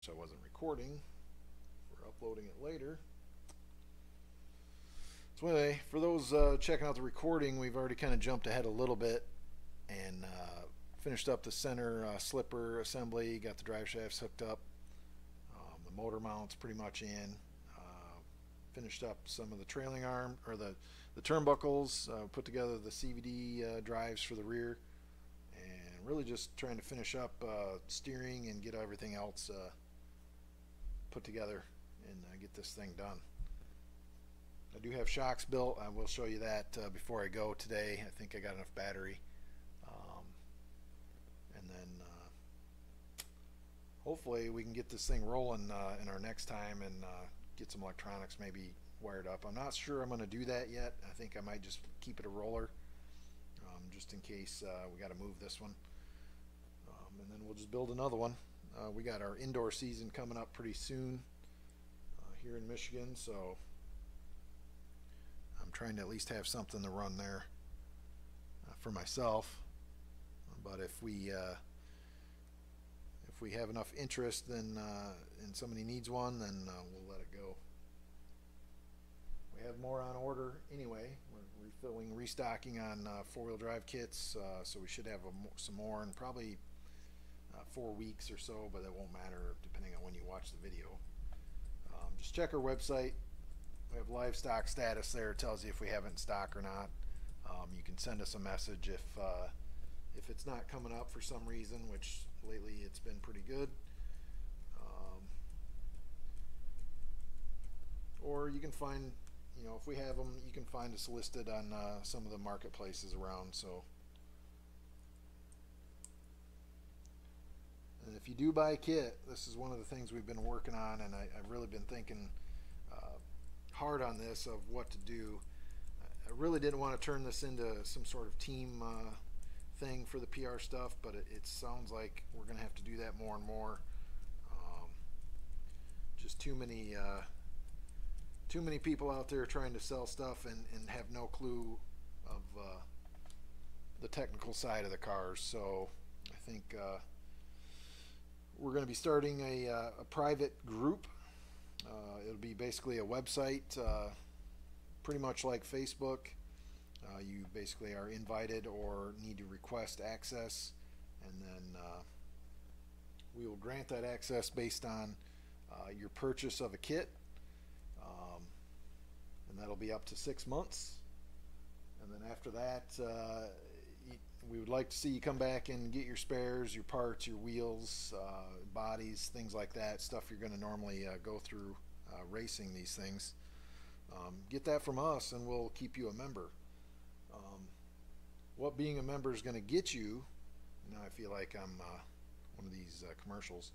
I wasn't recording. We're uploading it later. So anyway, for those checking out the recording, we've already kind of jumped ahead a little bit and finished up the center slipper assembly, got the drive shafts hooked up, the motor mounts pretty much in, finished up some of the trailing arm, or the turnbuckles, put together the CVD drives for the rear, and really just trying to finish up steering and get everything else put together and get this thing done. I do have shocks built. I will show you that before I go today. I think I got enough battery. And then hopefully we can get this thing rolling in our next time and get some electronics maybe wired up. I'm not sure I'm going to do that yet. I think I might just keep it a roller just in case we got to move this one. And then we'll just build another one. We got our indoor season coming up pretty soon here in Michigan, so I'm trying to at least have something to run there for myself. But if we have enough interest, then and somebody needs one, then we'll let it go. We have more on order anyway. We're refilling, restocking on four-wheel drive kits, so we should have some more in probably 4 weeks or so, but that won't matter depending on when you watch the video. Just check our website. We have live stock status there. It tells you if we have it in stock or not. You can send us a message if it's not coming up for some reason, which lately it's been pretty good. Or you can find, if we have them, you can find us listed on some of the marketplaces around. So, and if you do buy a kit, this is one of the things we've been working on, and I've really been thinking hard on this of what to do. I really didn't want to turn this into some sort of team thing for the PR stuff, but it sounds like we're going to have to do that more and more. Just too many people out there trying to sell stuff and have no clue of the technical side of the cars. So I think we're going to be starting a private group. It'll be basically a website, pretty much like Facebook. You basically are invited or need to request access, and then we will grant that access based on your purchase of a kit, and that'll be up to 6 months. And then after that, we would like to see you come back and get your spares, your parts, your wheels, bodies, things like that, stuff you're going to normally go through racing these things. Get that from us and we'll keep you a member. What being a member is going to get you, now I feel like I'm one of these commercials,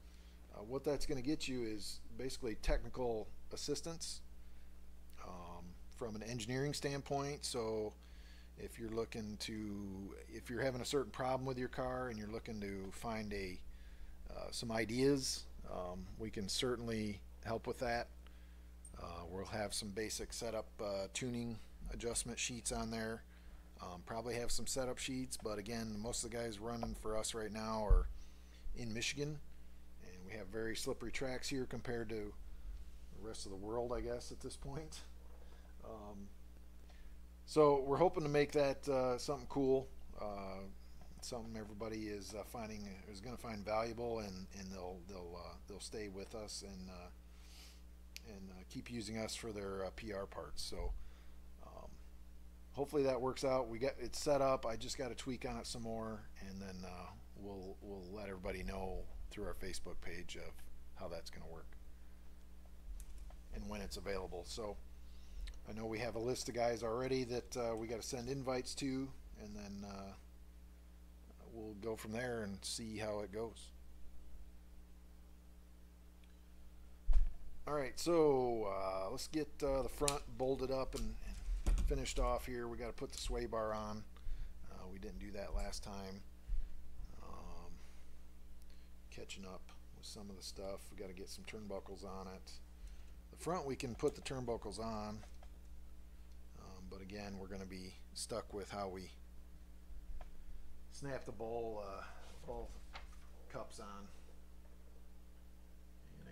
what that's going to get you is basically technical assistance from an engineering standpoint. So if you're having a certain problem with your car and you're looking to find some ideas, we can certainly help with that. We'll have some basic setup tuning adjustment sheets on there. Probably have some setup sheets, but again, most of the guys running for us right now are in Michigan, and we have very slippery tracks here compared to the rest of the world, I guess, at this point. So we're hoping to make that something cool, something everybody is going to find valuable, and they'll stay with us and keep using us for their PR parts. So hopefully that works out. We got it set up. I just got to tweak on it some more, and then we'll let everybody know through our Facebook page of how that's going to work and when it's available. So I know we have a list of guys already that we got to send invites to, and then we'll go from there and see how it goes. Alright, so let's get the front bolted up and finished off here. We got to put the sway bar on. We didn't do that last time. Catching up with some of the stuff. We got to get some turnbuckles on it. The front we can put the turnbuckles on, but again we're going to be stuck with how we snap the ball cups on. And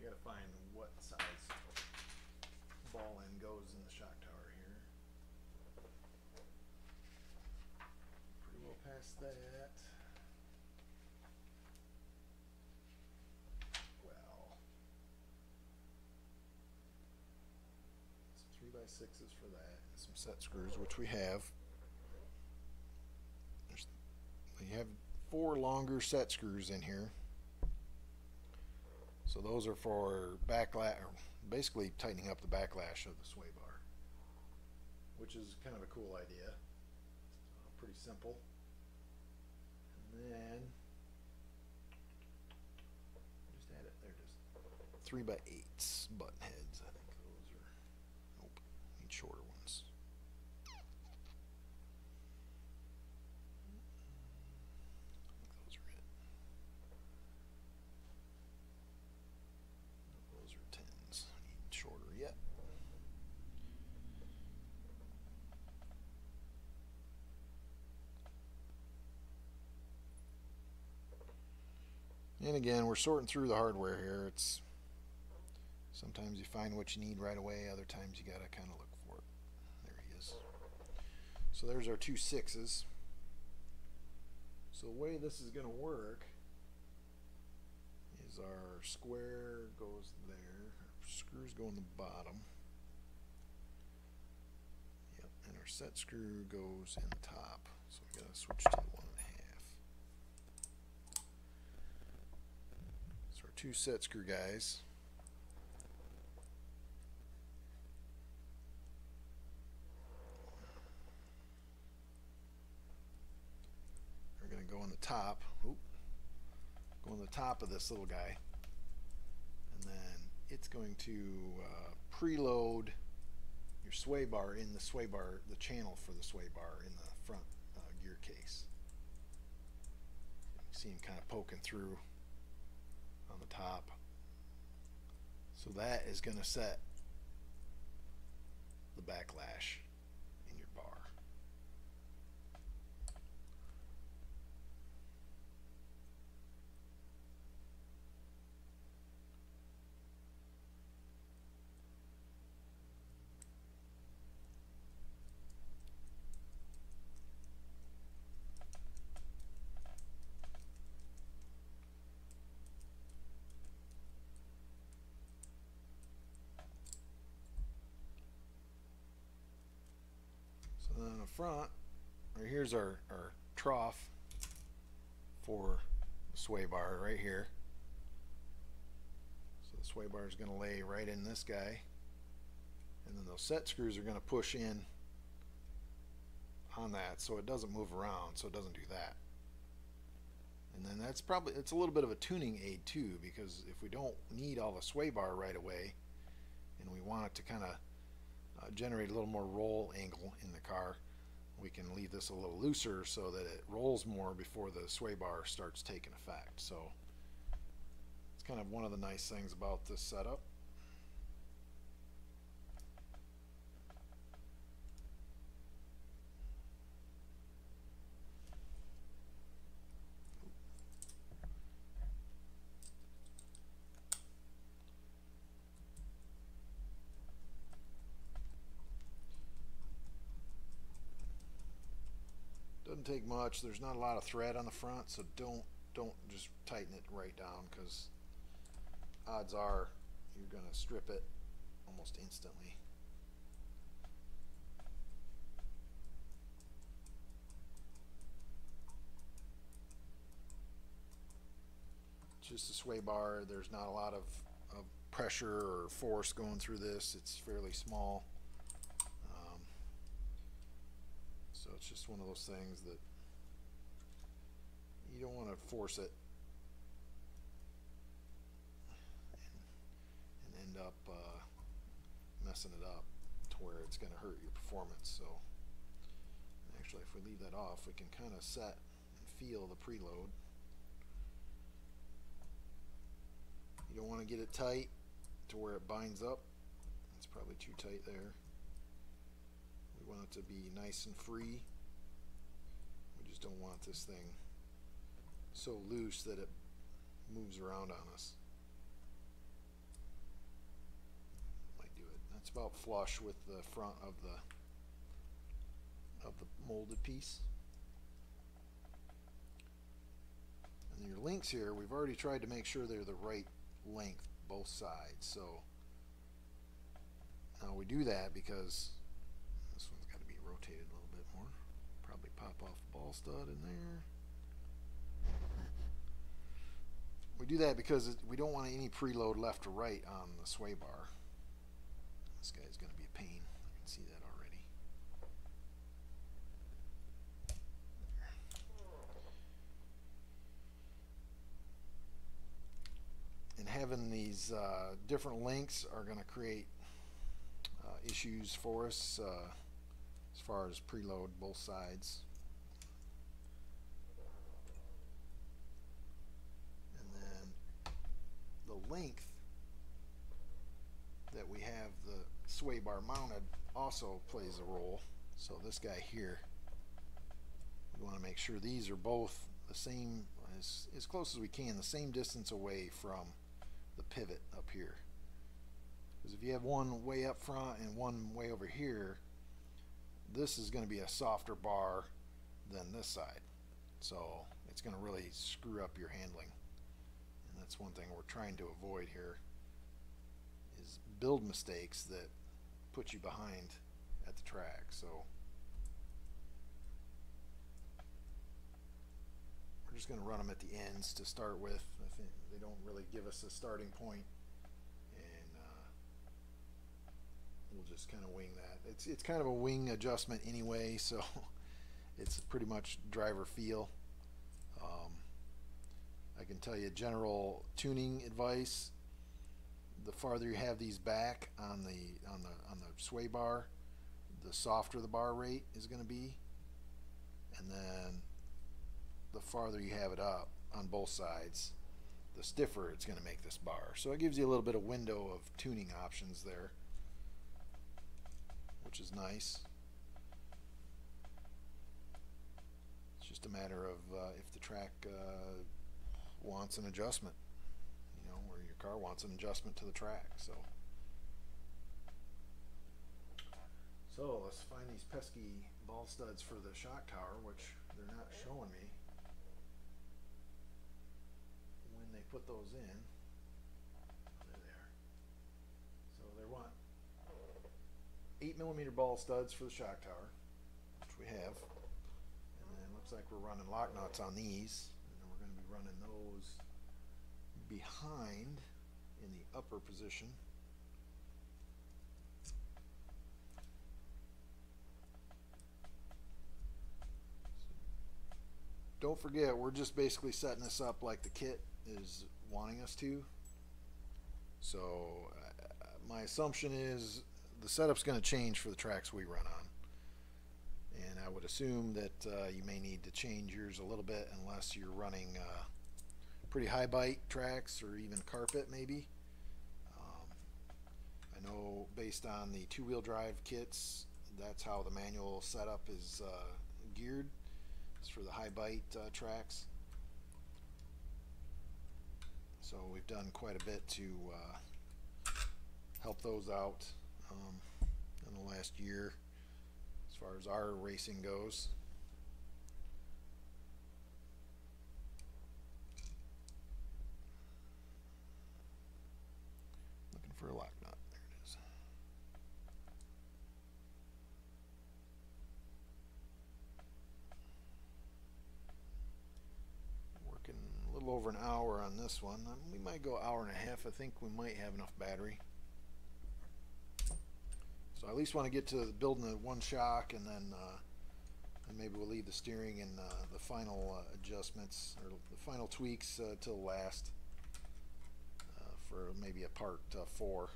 past that, well, some 3x6s for that, and some set screws, which we have. You have 4 longer set screws in here. So those are for backlash, basically tightening up the backlash of the sway bar, which is kind of a cool idea. Pretty simple. And then just add it there, just 3x8s button heads. I think those are, nope, need shorter ones. And again, we're sorting through the hardware here. It's sometimes you find what you need right away, other times you gotta kind of look for it. There he is. So there's our 2 6s. So the way this is gonna work is our square goes there, our screws go in the bottom. Yep, and our set screw goes in the top. So we gotta switch to 1.5. 2 set screw guys. We're going to go on the top. Oop. Go on the top of this little guy, and then it's going to preload your sway bar in the sway bar, the channel for the sway bar in the front gear case. You can see him kind of poking through on the top. So that is going to set the backlash in your bar. On the front, right here's our trough for the sway bar right here. So the sway bar is going to lay right in this guy, and then those set screws are going to push in on that so it doesn't move around, so it doesn't do that. And then that's probably, it's a little bit of a tuning aid too, because if we don't need all the sway bar right away and we want it to kind of generate a little more roll angle in the car, we can leave this a little looser so that it rolls more before the sway bar starts taking effect. So it's kind of one of the nice things about this setup. Doesn't take much. There's not a lot of thread on the front, so don't just tighten it right down, because odds are you're going to strip it almost instantly. Just a sway bar. There's not a lot of pressure or force going through this. It's fairly small. So it's just one of those things that you don't want to force it and end up messing it up to where it's going to hurt your performance. So actually, if we leave that off, we can kind of set and feel the preload. You don't want to get it tight to where it binds up. It's probably too tight there. We want it to be nice and free. We just don't want this thing so loose that it moves around on us. Might do it. That's about flush with the front of the molded piece. And your links here, we've already tried to make sure they're the right length both sides. So now we do that because this one's got to be rotated a little bit more. Probably pop off the ball stud in there. We do that because we don't want any preload left or right on the sway bar. This guy's going to be a pain. I can see that already. And having these different links are going to create issues for us as far as preload both sides. The length that we have the sway bar mounted also plays a role. So this guy here, we want to make sure these are both the same, as close as we can, the same distance away from the pivot up here. Because if you have one way up front and one way over here, this is going to be a softer bar than this side. So it's going to really screw up your handling. That's one thing we're trying to avoid here, is build mistakes that put you behind at the track. So we're just going to run them at the ends to start with. I think they don't really give us a starting point, and we'll just kind of wing that. It's kind of a wing adjustment anyway, so it's pretty much driver feel. I can tell you general tuning advice: the farther you have these back on the sway bar, the softer the bar rate is going to be, and then the farther you have it up on both sides, the stiffer it's going to make this bar. So it gives you a little bit of window of tuning options there, which is nice. It's just a matter of if the track wants an adjustment, you know, where your car wants an adjustment to the track. So let's find these pesky ball studs for the shock tower, which they're not showing me when they put those in. There they are. So they want 8mm ball studs for the shock tower, which we have, and then looks like we're running lock nuts on these. Running those behind in the upper position. Don't forget, we're just basically setting this up like the kit is wanting us to. So my assumption is the setup's going to change for the tracks we run on. And I would assume that you may need to change yours a little bit unless you're running pretty high bite tracks or even carpet maybe. I know based on the two-wheel drive kits, that's how the manual setup is geared. It's for the high bite tracks. So we've done quite a bit to help those out in the last year. As far as our racing goes. Looking for a lock nut. There it is. Working a little over an hour on this one. We might go hour and a half. I think we might have enough battery. So I at least want to get to building the one shock, and then maybe we'll leave the steering and the final adjustments or the final tweaks till last for maybe a part 4.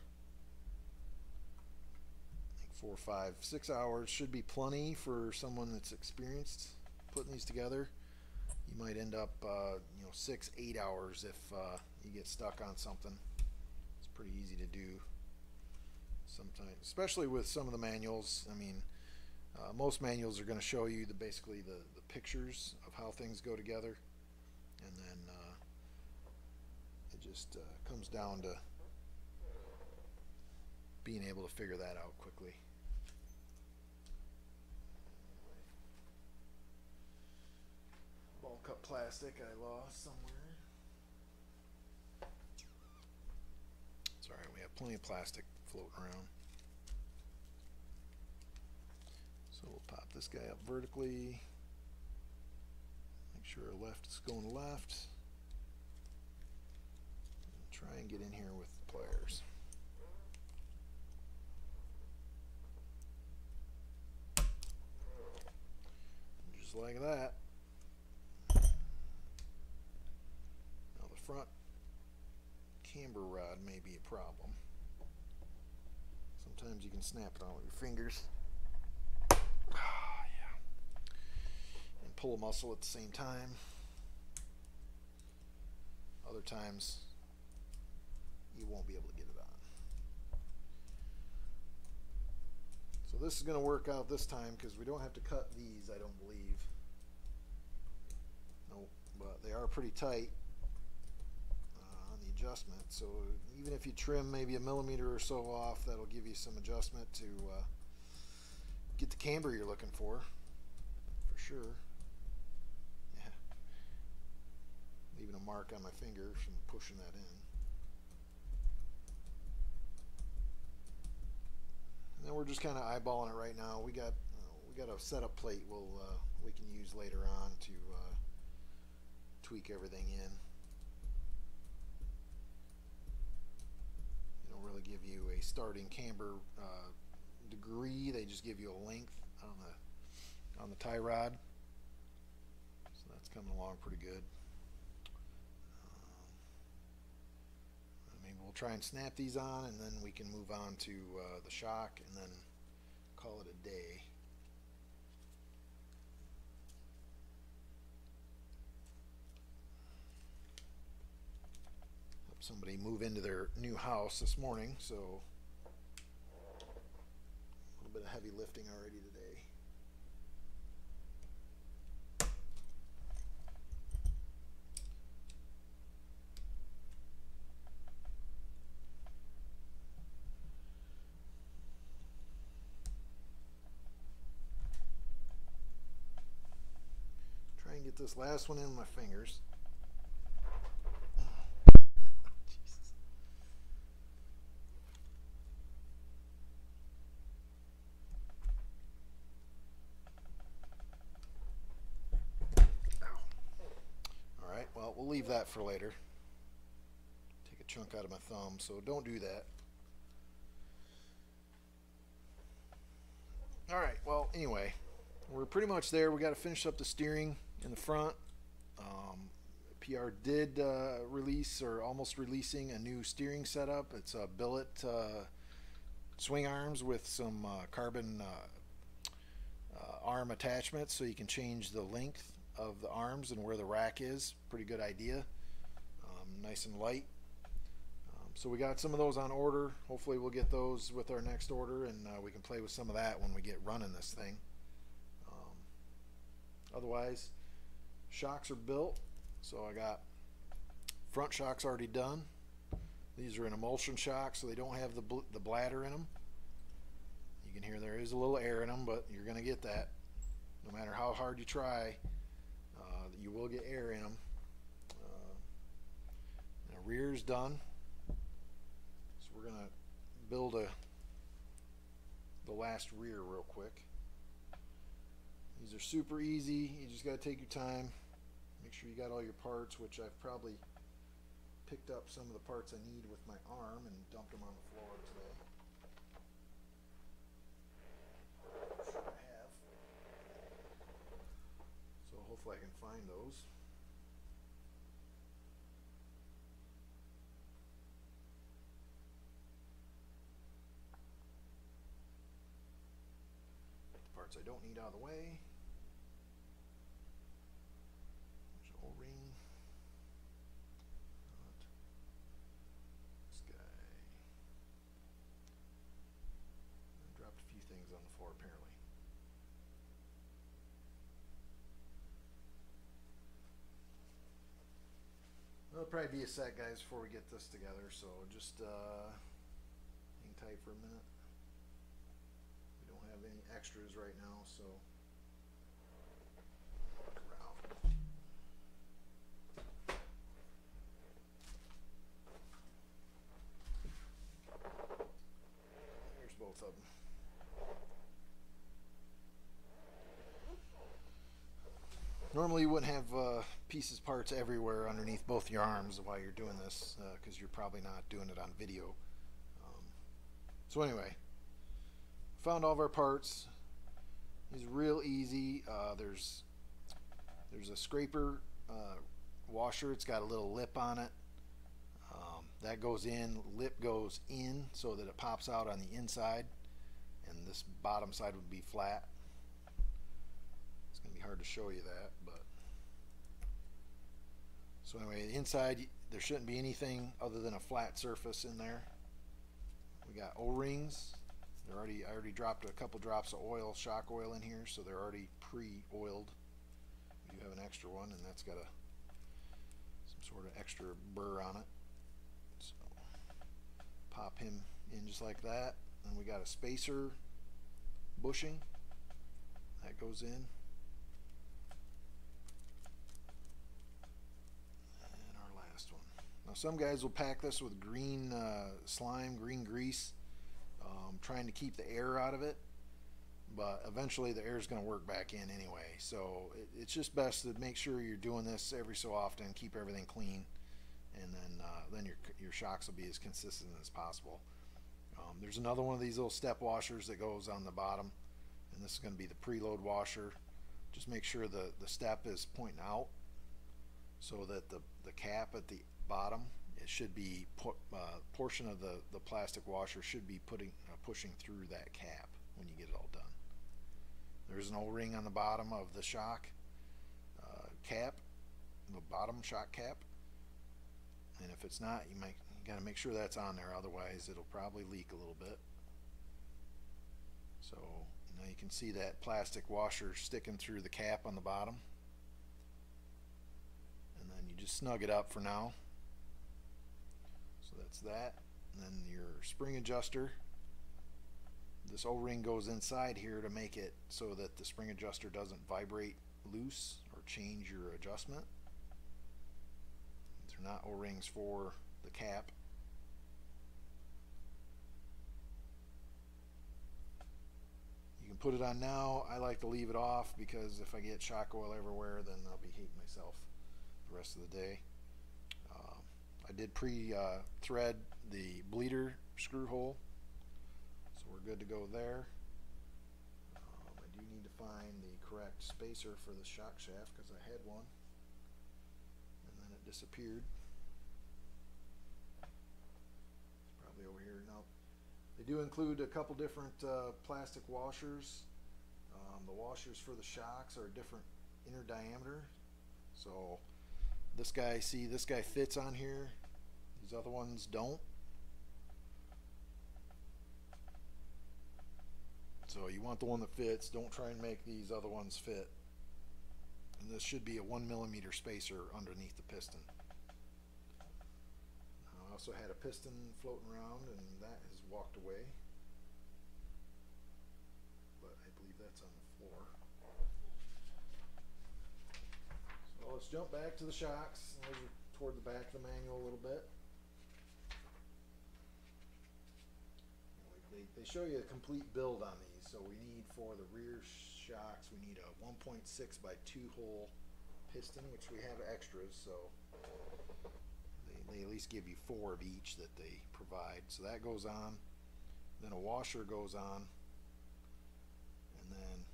I think 4, 5, 6 hours should be plenty for someone that's experienced putting these together. You might end up 6, 8 hours if you get stuck on something. It's pretty easy to do. Sometimes, especially with some of the manuals. I mean, most manuals are going to show you basically the pictures of how things go together, and then it just comes down to being able to figure that out quickly. Ball cut plastic I lost somewhere. It's alright, we have plenty of plastic floating around. So we'll pop this guy up vertically. Make sure our left is going left. And try and get in here with the pliers. Just like that. Now the front camber rod may be a problem. Sometimes you can snap it on with your fingers. Yeah. And pull a muscle at the same time. Other times you won't be able to get it on. So this is going to work out this time because we don't have to cut these, I don't believe. Nope, but they are pretty tight on the adjustment. So even if you trim maybe a millimeter or so off, that'll give you some adjustment to get the camber you're looking for sure. Yeah. Leaving a mark on my finger from pushing that in. And then we're just kind of eyeballing it right now. We got a setup plate we can use later on to tweak everything in. They don't really give you a starting camber degree. They just give you a length on the tie rod. So that's coming along pretty good. Maybe we'll try and snap these on, and then we can move on to the shock and then call it a day. Help somebody move into their new house this morning, so a little bit of heavy lifting already today. Get this last one in my fingers. Jesus. All right, well, we'll leave that for later. Take a chunk out of my thumb, so don't do that. All right, well, anyway, we're pretty much there. We got to finish up the steering in the front. PR did release, or almost releasing, a new steering setup. It's a billet swing arms with some carbon arm attachments, so you can change the length of the arms and where the rack is. Pretty good idea. Nice and light. So we got some of those on order. Hopefully we'll get those with our next order, and we can play with some of that when we get running this thing. Otherwise, shocks are built, so I got front shocks already done. These are an emulsion shock, so they don't have the bladder in them. You can hear there is a little air in them, but you're going to get that. No matter how hard you try, you will get air in them. The rear's done, so we're going to build the last rear real quick. These are super easy. You just got to take your time. Make sure you got all your parts, which I've probably picked up some of the parts I need with my arm and dumped them on the floor today. I'm sure I have. So hopefully I can find those. Get the parts I don't need out of the way. O-ring. This guy. I dropped a few things on the floor apparently. It'll probably be a sec, guys, before we get this together, so just hang tight for a minute. We don't have any extras right now, so look around. Normally you wouldn't have pieces, parts everywhere underneath both your arms while you're doing this, because you're probably not doing it on video. So anyway, found all of our parts. It's real easy. There's a scraper washer. It's got a little lip on it. That goes in, lip goes in so that it pops out on the inside, and this bottom side would be flat. It's going to be hard to show you that, but so anyway, the inside there shouldn't be anything other than a flat surface in there. We got O-rings. I already dropped a couple drops of oil, shock oil in here, so they're already pre-oiled. We do have an extra one, and that's got some sort of extra burr on it. So pop him in just like that. And we got a spacer bushing that goes in. And our last one. Now some guys will pack this with green slime, green grease, trying to keep the air out of it, but eventually the air is going to work back in anyway. So it's just best to make sure you're doing this every so often, keep everything clean, and then your shocks will be as consistent as possible. There's another one of these little step washers that goes on the bottom, and this is going to be the preload washer. Just make sure the step is pointing out so that the cap at the bottom, it should be portion of the plastic washer should be pushing through that cap when you get it all done. There's an O-ring on the bottom of the shock cap, the bottom shock cap, and if it's not, you got to make sure that's on there, otherwise it'll probably leak a little bit. So now you can see that plastic washer sticking through the cap on the bottom, and then you just snug it up for now. So that's that. And then your spring adjuster, this O-ring goes inside here to make it so that the spring adjuster doesn't vibrate loose or change your adjustment. These are not O-rings for the cap. You can put it on now. I like to leave it off because if I get shock oil everywhere, then I'll be hating myself the rest of the day. I did pre-thread the bleeder screw hole, so we're good to go there. I do need to find the correct spacer for the shock shaft because I had one and then it disappeared. It's probably over here now. They do include a couple different plastic washers. The washers for the shocks are a different inner diameter, so this guy fits on here, these other ones don't. So you want the one that fits. Don't try and make these other ones fit. And this should be a 1mm spacer underneath the piston. I also had a piston floating around and that has walked away, but I believe that's on the floor. So let's jump back to the shocks. Those are toward the back of the manual a little bit. They show you a complete build on these. So we need, for the rear shocks, we need a 1.6 by 2 hole piston, which we have extras, so they at least give you 4 of each that they provide. So that goes on, then a washer goes on, and then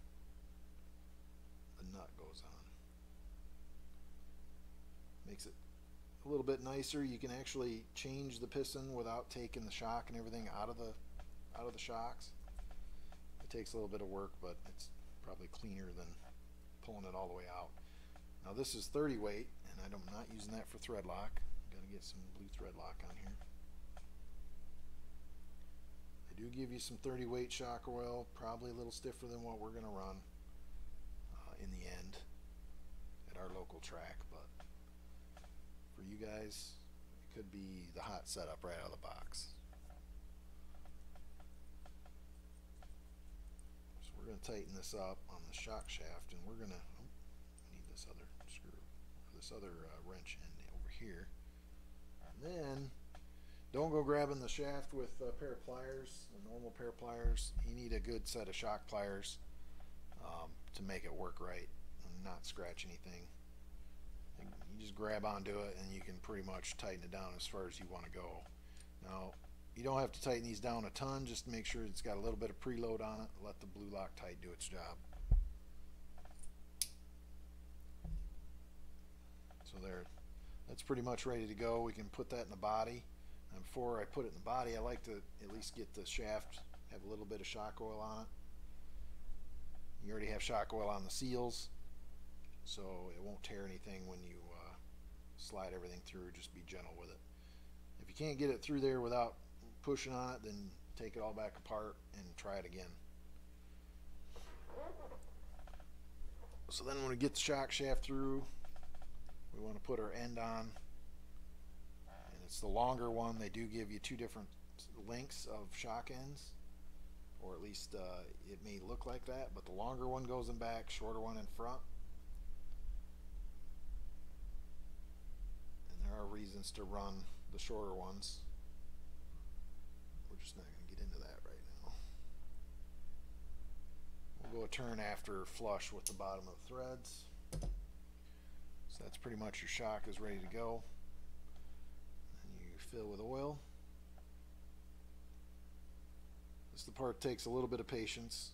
the nut goes on. Makes it a little bit nicer. You can actually change the piston without taking the shock and everything out of the shocks. It takes a little bit of work, but it's probably cleaner than pulling it all the way out. Now this is 30 weight, and I'm not using that for thread lock. Got to get some blue thread lock on here. They do give you some 30 weight shock oil, probably a little stiffer than what we're going to run in the end at our local track, but for you guys, it could be the hot setup right out of the box. We're going to tighten this up on the shock shaft, and we're going to need this other screw, or this other wrench end over here. And then don't go grabbing the shaft with a pair of pliers, a normal pair of pliers. You need a good set of shock pliers to make it work right. And and not scratch anything. You just grab onto it and you can pretty much tighten it down as far as you want to go. Now, you don't have to tighten these down a ton, just to make sure it's got a little bit of preload on it. Let the blue Loctite do its job. So there, that's pretty much ready to go. We can put that in the body. And before I put it in the body, I like to at least get the shaft, have a little bit of shock oil on it. You already have shock oil on the seals, so it won't tear anything when you slide everything through. Just be gentle with it. If you can't get it through there without pushing on it, then take it all back apart and try it again. So then when we get the shock shaft through, we want to put our end on, and it's the longer one. They do give you two different lengths of shock ends, or at least it may look like that, but the longer one goes in back, shorter one in front. And there are reasons to run the shorter ones. We're just not going to get into that right now. We'll go a turn after flush with the bottom of the threads. So that's pretty much your shock is ready to go. And you fill with oil. This is the part that takes a little bit of patience.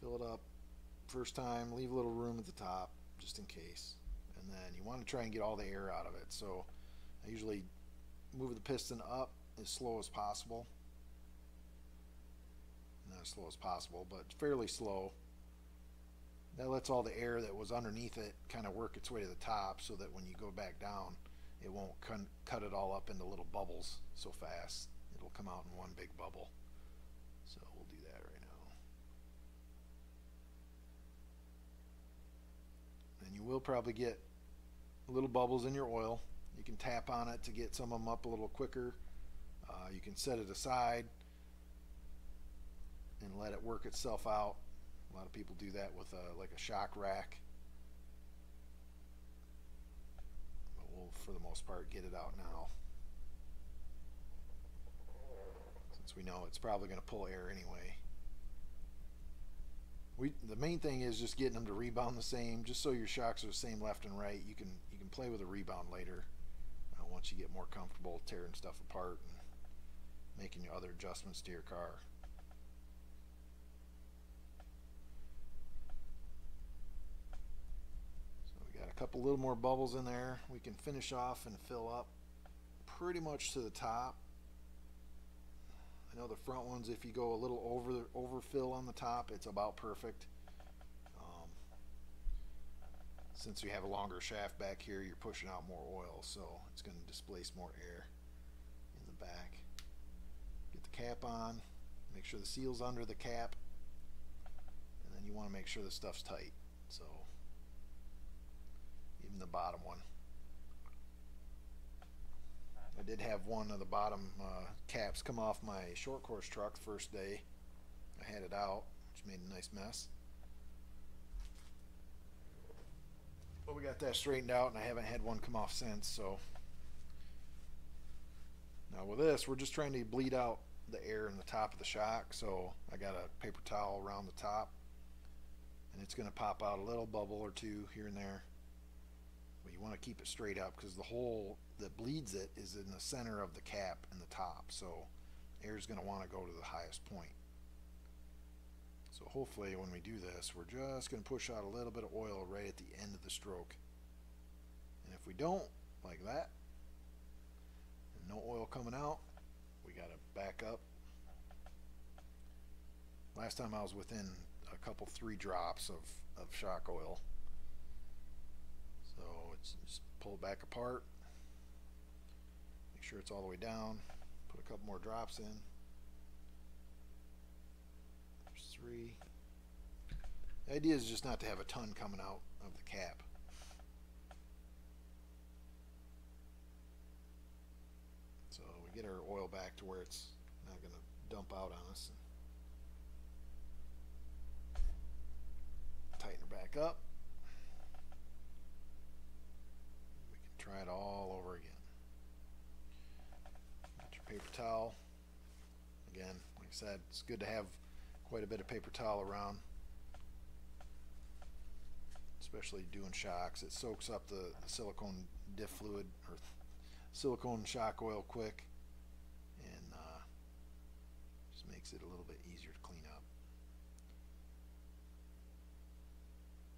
Fill it up first time, leave a little room at the top just in case. And then you want to try and get all the air out of it. So I usually move the piston up as slow as possible. Not as slow as possible, but fairly slow. That lets all the air that was underneath it kind of work its way to the top, so that when you go back down, it won't cut it all up into little bubbles so fast. It'll come out in one big bubble. So we'll do that right now. And you will probably get little bubbles in your oil. You can tap on it to get some of them up a little quicker. You can set it aside and let it work itself out. A lot of people do that with like a shock rack. But we'll, for the most part, get it out now, since we know it's probably going to pull air anyway. The main thing is just getting them to rebound the same, just so your shocks are the same left and right. You can play with a rebound later once you get more comfortable tearing stuff apart and making your other adjustments to your car. Got a couple little more bubbles in there. We can finish off and fill up pretty much to the top. I know the front ones, if you go a little overfill on the top, it's about perfect. Since we have a longer shaft back here, you're pushing out more oil, so it's going to displace more air in the back. Get the cap on, make sure the seal's under the cap, and then you want to make sure the stuff's tight. So even the bottom one. I did have one of the bottom caps come off my short course truck the first day I had it out, which made a nice mess. But we got that straightened out, and I haven't had one come off since. So now with this, we're just trying to bleed out the air in the top of the shock. So I got a paper towel around the top, and it's going to pop out a little bubble or two here and there. But you want to keep it straight up, because the hole that bleeds it is in the center of the cap and the top, so air is going to want to go to the highest point. So hopefully when we do this, we're just going to push out a little bit of oil right at the end of the stroke. And if we don't, like that, and no oil coming out, we got to back up. Last time I was within a couple, 3 drops of shock oil. So it's just pull it back apart, make sure it's all the way down, put a couple more drops in. There's 3. The idea is just not to have a ton coming out of the cap. So we get our oil back to where it's not going to dump out on us. Tighten her back up. Try it all over again. Got your paper towel. Again, like I said, it's good to have quite a bit of paper towel around. especially doing shocks. It soaks up the silicone diff fluid or silicone shock oil quick, and just makes it a little bit easier to clean up.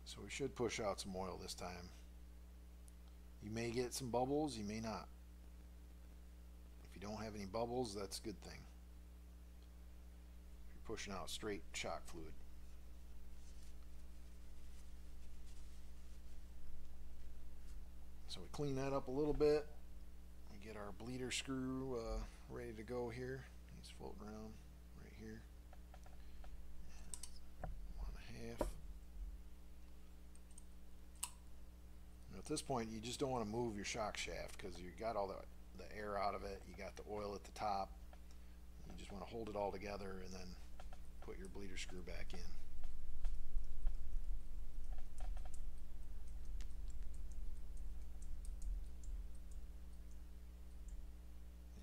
So we should push out some oil this time. You may get some bubbles, you may not. If you don't have any bubbles, that's a good thing. You're pushing out straight shock fluid. So we clean that up a little bit. We get our bleeder screw ready to go here. He's floating around right here. And 1.5. At this point, you just don't want to move your shock shaft because you got all the air out of it. You got the oil at the top. You just want to hold it all together and then put your bleeder screw back in.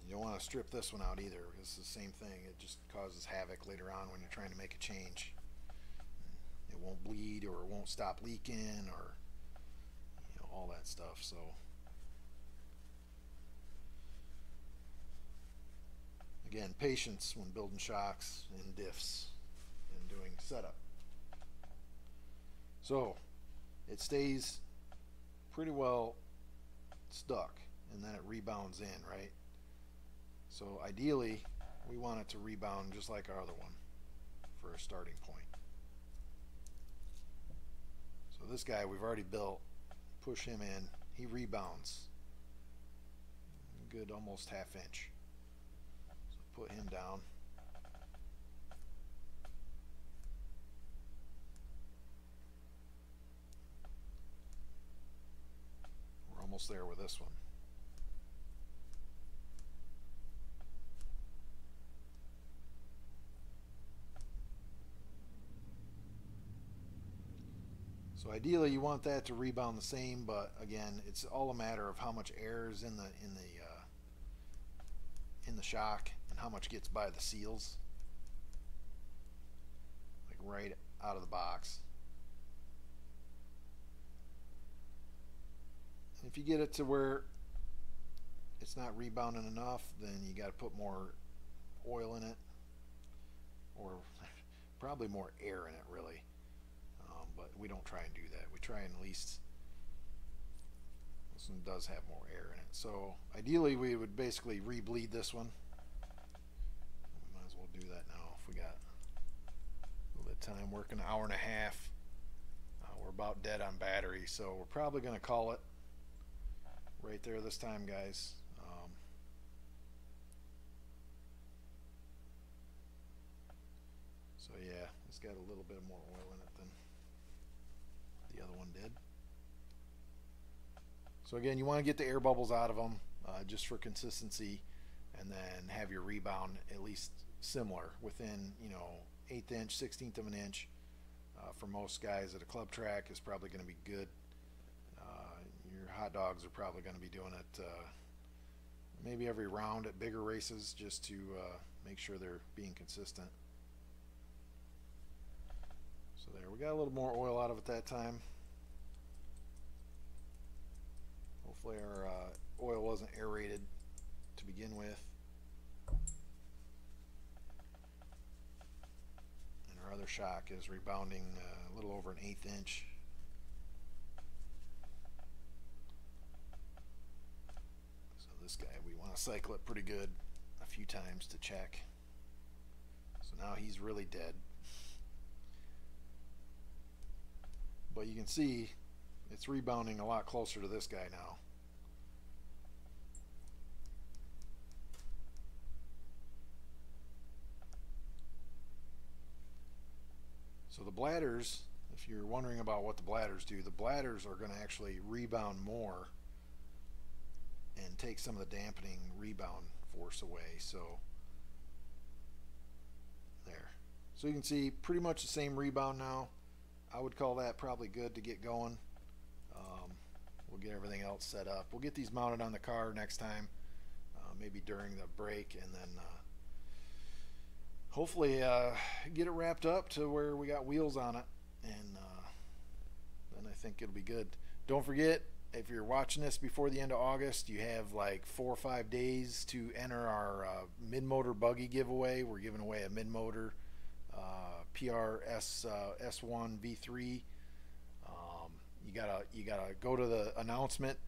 You don't want to strip this one out either. It's the same thing. It just causes havoc later on when you're trying to make a change. It won't bleed, or it won't stop leaking, or all that stuff. So again, patience when building shocks and diffs and doing setup. So it stays pretty well stuck, and then it rebounds in, right? So ideally we want it to rebound just like our other one for a starting point. So this guy we've already built. Push him in, he rebounds good, almost 1/2 inch. So put him down. We're almost there with this one. So ideally you want that to rebound the same, but again, it's all a matter of how much air is in the shock and how much gets by the seals, like right out of the box. And if you get it to where it's not rebounding enough, then you got to put more oil in it, or probably more air in it, really. But we don't try and do that. We try and at least, this one does have more air in it. So ideally we would basically re-bleed this one. We might as well do that now if we got a little bit of time working, 1.5 hours. We're about dead on battery, so we're probably going to call it right there this time, guys. So yeah, it's got a little bit more oil in it than the other one did. So again, you want to get the air bubbles out of them just for consistency, and then have your rebound at least similar within, 1/8 inch, 1/16 of an inch. For most guys at a club track is probably going to be good. Your hot dogs are probably going to be doing it maybe every round at bigger races, just to make sure they're being consistent. So there, we got a little more oil out of it that time. Hopefully our oil wasn't aerated to begin with. And our other shock is rebounding a little over 1/8 inch. So this guy, we want to cycle it pretty good a few times to check. So now he's really dead. But you can see it's rebounding a lot closer to this guy now. So the bladders, if you're wondering about what the bladders do, the bladders are going to actually rebound more and take some of the dampening rebound force away. So there. So you can see pretty much the same rebound now. I would call that probably good to get going. We'll get everything else set up. We'll get these mounted on the car next time, maybe during the break, and then hopefully get it wrapped up to where we got wheels on it, and then I think it'll be good. Don't forget, if you're watching this before the end of August, you have like 4 or 5 days to enter our mid-motor buggy giveaway. We're giving away a mid-motor PRS S1 V3. You gotta go to the announcement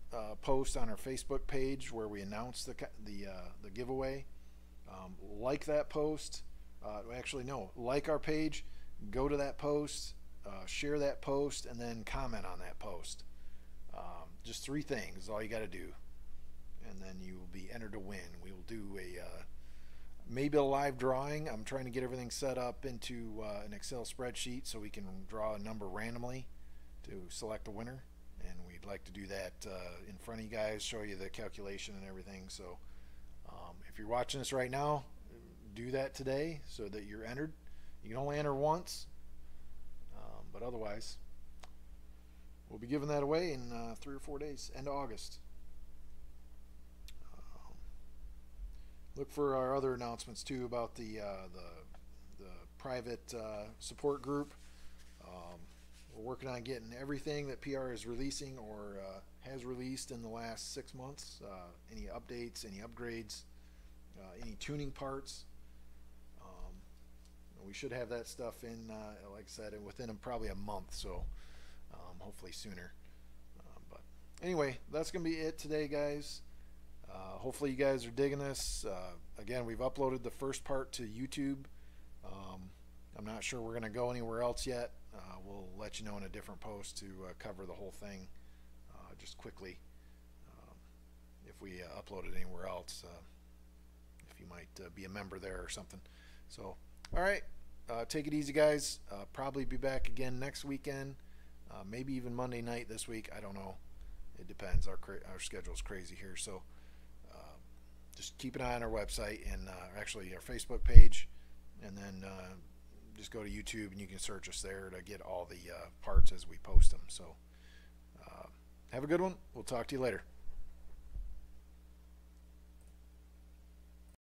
post on our Facebook page where we announce the giveaway. Like that post. Actually, no. Like our page. Go to that post. Share that post, and then comment on that post. Just 3 things is all you got to do, and then you will be entered to win. We will do maybe a live drawing. I'm trying to get everything set up into an Excel spreadsheet so we can draw a number randomly to select a winner, and we'd like to do that in front of you guys, show you the calculation and everything. So if you're watching this right now, do that today so that you're entered. You can only enter once, but otherwise we'll be giving that away in 3 or 4 days, end of August. Look for our other announcements too about the private support group. We're working on getting everything that PR is releasing or has released in the last 6 months. Any updates, any upgrades, any tuning parts. We should have that stuff in, like I said, within probably a month. So hopefully sooner. But anyway, that's going to be it today, guys. Hopefully you guys are digging this. Again, we've uploaded the first part to YouTube. I'm not sure we're going to go anywhere else yet. We'll let you know in a different post to cover the whole thing just quickly. If we upload it anywhere else, if you might be a member there or something. So, all right, take it easy, guys. Probably be back again next weekend. Maybe even Monday night this week. I don't know. It depends. Our schedule's crazy here. So just keep an eye on our website and actually our Facebook page. And then just go to YouTube and you can search us there to get all the parts as we post them. So have a good one. We'll talk to you later.